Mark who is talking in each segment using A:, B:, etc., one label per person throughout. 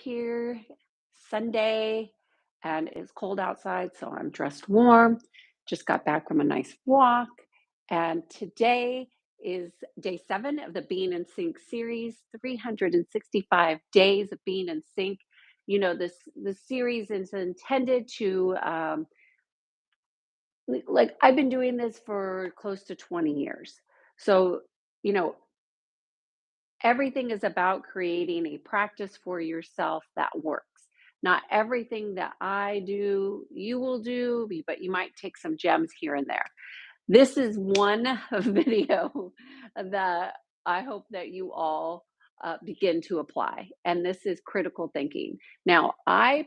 A: here, Sunday, and it's cold outside, so I'm dressed warm. Just got back from a nice walk, and today is day 7 of the Bean and Sync series, 365 days of Bean and Sync. This series is intended to like I've been doing this for close to 20 years. So, you know, everything is about creating a practice for yourself that works. Not everything that I do, you will do, but you might take some gems here and there. This is one video that I hope that you all begin to apply, and this is critical thinking. Now, and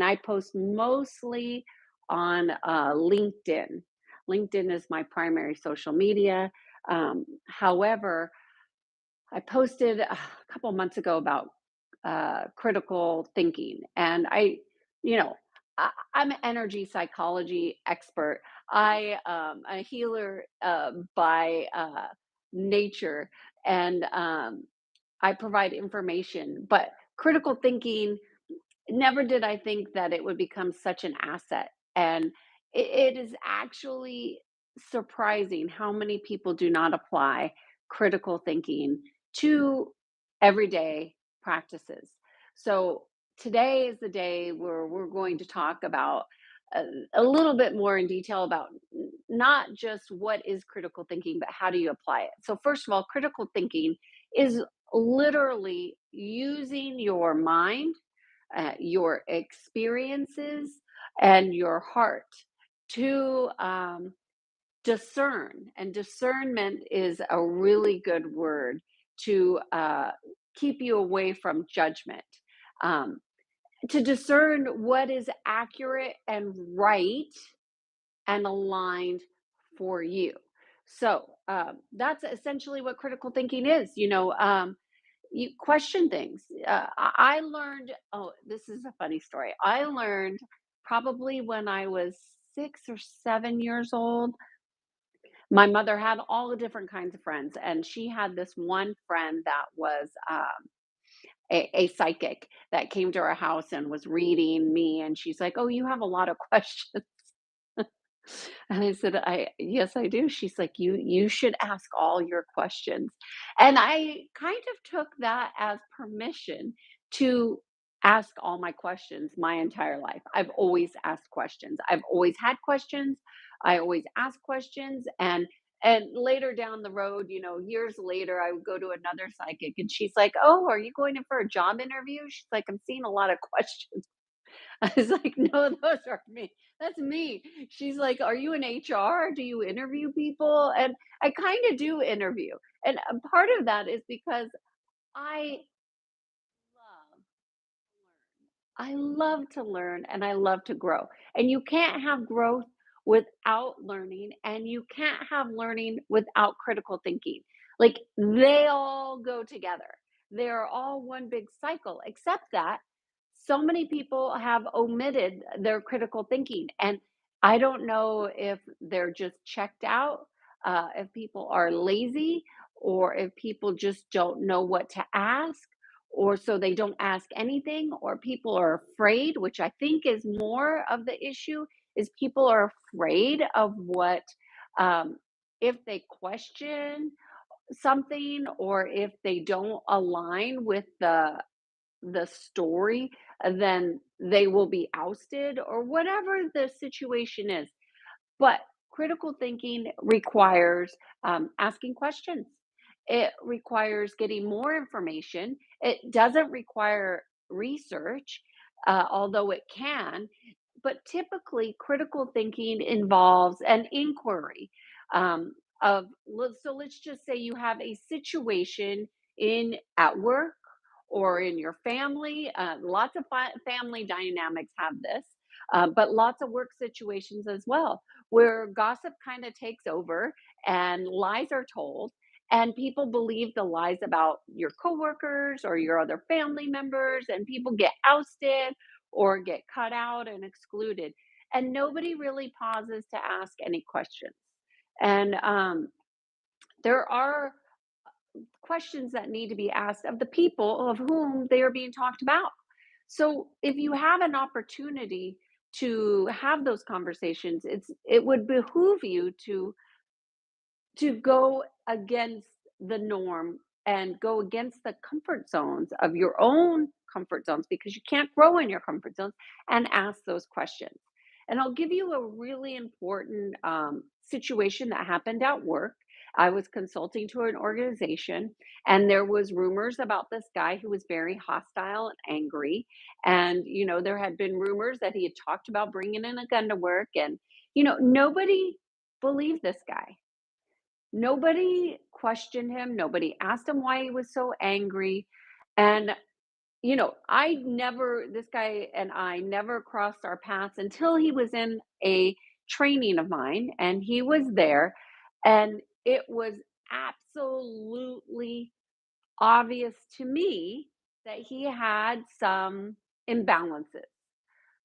A: I post mostly on LinkedIn. LinkedIn is my primary social media. However, I posted a couple months ago about critical thinking, and you know, I'm an energy psychology expert. I'm a healer by nature, and I provide information. But critical thinking, never did I think that it would become such an asset, and it is actually surprising how many people do not apply critical thinking to everyday practices. So today is the day where we're going to talk about a, a little bit more in detail about not just what is critical thinking, but how do you apply it. So first of all, critical thinking is literally using your mind, your experiences, and your heart to discern. And discernment is a really good word to keep you away from judgment. Um, to discern what is accurate and right and aligned for you. So that's essentially what critical thinking is. You question things. I learned, oh, this is a funny story. I learned probably when I was 6 or 7 years old. My mother had all the different kinds of friends, and she had this one friend that was a psychic that came to our house and was reading me. And she's like, "Oh, you have a lot of questions." And I said, "I yes, I do." She's like, "You should ask all your questions." And I kind of took that as permission to ask all my questions my entire life. I've always asked questions. I've always had questions. I always ask questions, and later down the road, years later, I would go to another psychic and she's like, "Oh, are you going in for a job interview?" She's like, "I'm seeing a lot of questions." I was like, "No, those are me. That's me." She's like, "Are you in HR? Do you interview people?" And I kind of do interview. And part of that is because I love I love to learn and I love to grow. And you can't have growth without learning, and you can't have learning without critical thinking. Like they all go together. They're all one big cycle, except that so many people have omitted their critical thinking. And I don't know if they're just checked out, if people are lazy, or if people just don't know what to ask, or so they don't ask anything, or people are afraid, which I think is more of the issue, is people are afraid of what, um, if they question something, or if they don't align with the story, then they will be ousted or whatever the situation is. But critical thinking requires asking questions. It requires getting more information. It doesn't require research, although it can. But typically, critical thinking involves an inquiry. So let's just say you have a situation in at work or in your family. Lots of family dynamics have this, but lots of work situations as well, where gossip kind of takes over and lies are told, and people believe the lies about your coworkers or your other family members, and people get ousted or get cut out and excluded, and nobody really pauses to ask any questions. And there are questions that need to be asked of the people of whom they are being talked about. So if you have an opportunity to have those conversations, it would behoove you to go against the norm and go against the comfort zones of your own comfort zones, because you can't grow in your comfort zones, and ask those questions. And I'll give you a really important situation that happened at work. I was consulting to an organization, and there was rumors about this guy who was very hostile and angry. And there had been rumors that he had talked about bringing in a gun to work, and nobody believed this guy. Nobody questioned him, nobody asked him why he was so angry, and, I never this guy and I never crossed our paths until he was in a training of mine, and he was there, and it was absolutely obvious to me that he had some imbalances.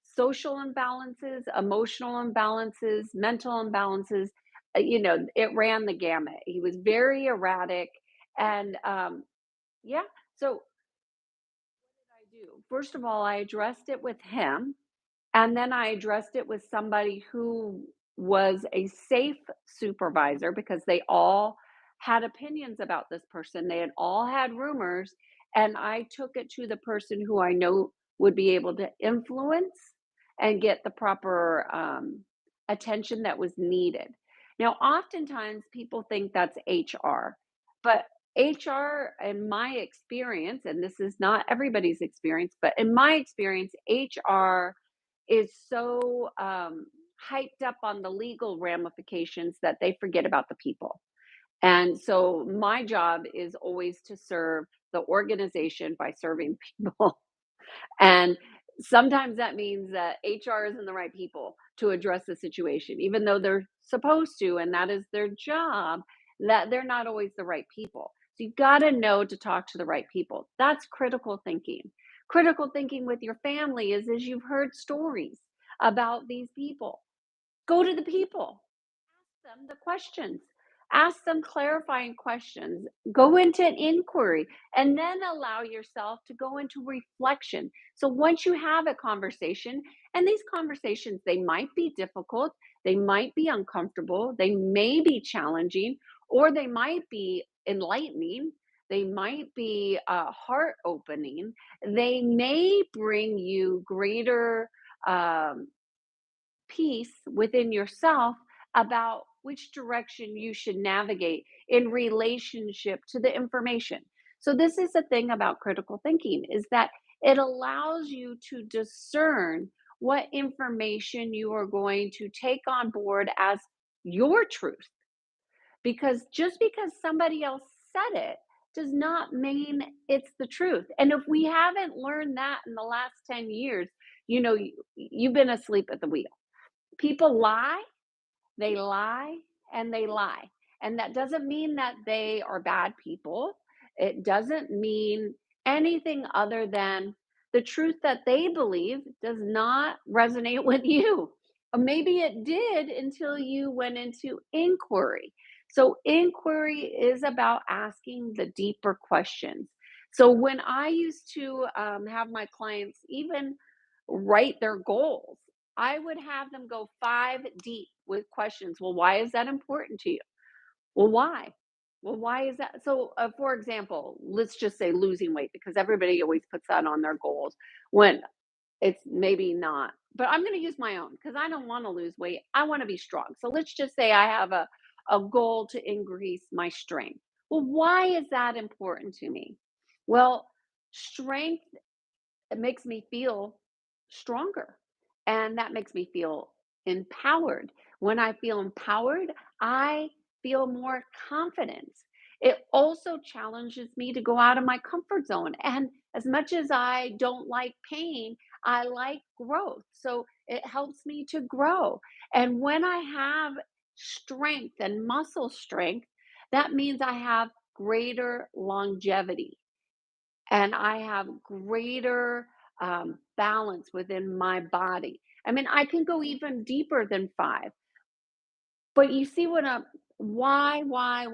A: Social imbalances, emotional imbalances, mental imbalances, it ran the gamut. He was very erratic, and, yeah, so I do. First of all, I addressed it with him, and then I addressed it with somebody who was a safe supervisor, because they all had opinions about this person. They had all had rumors, and I took it to the person who I know would be able to influence and get the proper attention that was needed. Now, oftentimes people think that's HR, but HR, in my experience, and this is not everybody's experience, but in my experience, HR is so hyped up on the legal ramifications that they forget about the people. And so my job is always to serve the organization by serving people. And sometimes that means that HR isn't the right people to address the situation, even though they're supposed to, and that is their job, that they're not always the right people. So you got to know to talk to the right people. That's critical thinking. Critical thinking with your family is you've heard stories about these people. Go to the people, them the questions. Ask them clarifying questions. Go into an inquiry, and then allow yourself to go into reflection. So once you have a conversation, and these conversations, they might be difficult, they might be uncomfortable, they may be challenging, or they might be enlightening. They might be heart opening. They may bring you greater um, peace within yourself about which direction you should navigate in relationship to the information. So this is the thing about critical thinking, is that it allows you to discern what information you are going to take on board as your truth, because just because somebody else said it does not mean it's the truth. And if we haven't learned that in the last 10 years, you've been asleep at the wheel. People lie, they lie, and they lie. And that doesn't mean that they are bad people. It doesn't mean anything other than the truth that they believe does not resonate with you. Or maybe it did until you went into inquiry. So, inquiry is about asking the deeper questions. So, when I used to have my clients even write their goals, I would have them go 5 deep with questions. Well, why is that important to you? Well, why? Well, why is that? So, for example, let's just say losing weight, because everybody always puts that on their goals when it's maybe not. But I'm going to use my own, because I don't want to lose weight. I want to be strong. So let's just say I have a goal to increase my strength. Well, why is that important to me? Well, strength, it makes me feel stronger, and that makes me feel empowered. When I feel empowered, I feel more confidence. It also challenges me to go out of my comfort zone. And as much as I don't like pain, I like growth. So it helps me to grow. And when I have strength and muscle strength, that means I have greater longevity, and I have greater balance within my body. I mean, I can go even deeper than 5, but you see what I'm why, why?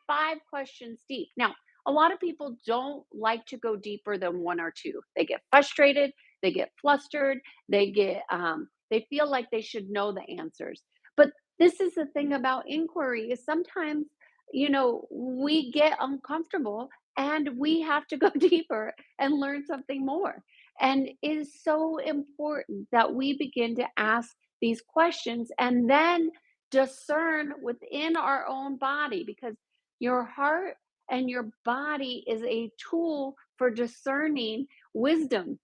A: 5 questions deep. Now, a lot of people don't like to go deeper than 1 or 2. They get frustrated, they get flustered, they feel like they should know the answers. But this is the thing about inquiry is sometimes, we get uncomfortable and we have to go deeper and learn something more. And it is so important that we begin to ask these questions and then discern within our own body because your heart and your body is a tool for discerning wisdom,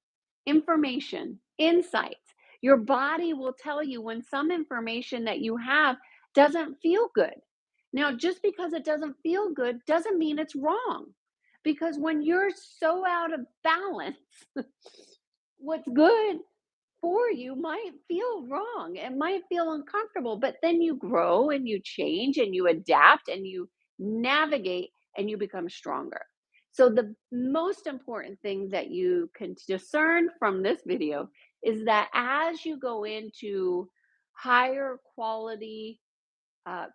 A: information, insights. Your body will tell you when some information that you have doesn't feel good. Now, just because it doesn't feel good doesn't mean it's wrong. Because when you're so out of balance, what's good for you might feel wrong. It might feel uncomfortable, but then you grow and you change and you adapt and you navigate and you become stronger. So, the most important thing that you can discern from this video is that as you go into higher quality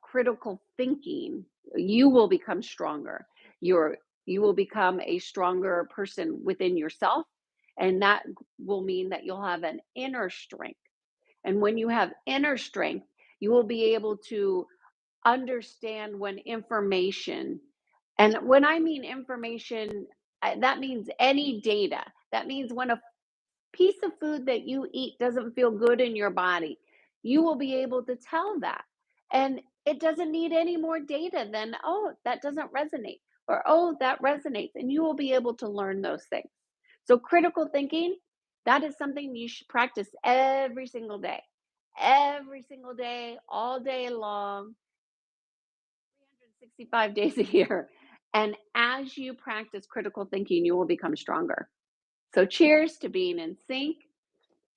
A: critical thinking, you will become stronger. You're you will become a stronger person within yourself, and that will mean that you'll have an inner strength. And when you have inner strength, you will be able to understand when information, and when I mean information, that means any data. That means when a piece of food that you eat doesn't feel good in your body, you will be able to tell that. And it doesn't need any more data than, oh, that doesn't resonate, or oh, that resonates. And you will be able to learn those things. So, critical thinking, that is something you should practice every single day, all day long, 365 days a year. And as you practice critical thinking, you will become stronger. So, cheers to being in sync.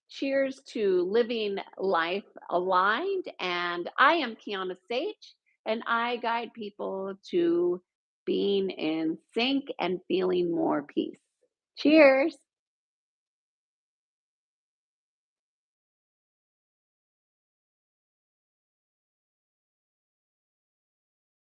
A: Cheers to living life aligned. And I am Kiana Sage, and I guide people to being in sync and feeling more peace. Cheers.